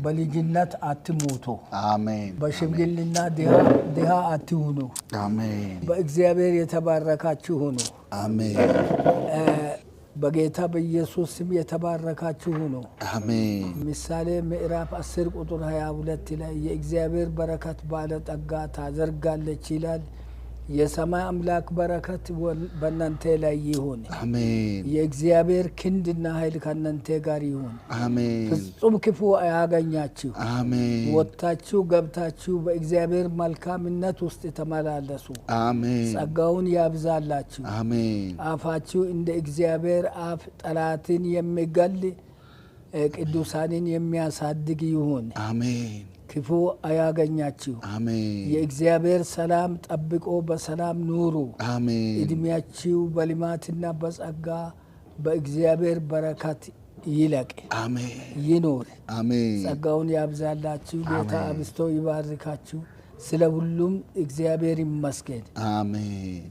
በልጅነት አትሞቱ አሜን በሽምግልና ድሃ አትሁኑ አሜን በእግዚአብሔር የተባረካችሁ ሁኑ አሜን በጌታ በኢየሱስ ስም የተባረካችሁ ሁኑ አሜን ምሳሌ ምዕራፍ 10 ቁጥር 22 ላይ የእግዚአብሔር በረከት ባለጠጋ ታደርጋለች ይላል የሰማይ አምላክ በረከት በእናንተ ላይ ይሁን አሜን የእግዚአብሔር ክንድና ኃይል ከእናንተ ጋር ይሁን አሜን ፍጹም ክፉ አያገኛችሁ አሜን ወጣችሁ ገብታችሁ በእግዚአብሔር መልካምነት ውስጥ ተመላለሱ አሜን ጸጋውን ያብዛላችሁ አሜን አፋችሁ እንደ እግዚአብሔር አፍ ጠላትን የሚገል ቅዱሳንን የሚያሳድግ ይሁን አሜን ክፉ አያገኛችሁ አሜን የእግዚአብሔር ሰላም ጠብቆ በሰላም ኑሩ አሜን እድሜያችሁ በልማትና በጸጋ በእግዚአብሔር በረከት ይለቅ አሜን ይኖር አሜን ጸጋውን ያብዛላችሁ ጌታ አብስቶ ይባርካችሁ ስለ ሁሉም እግዚአብሔር ይመስገን አሜን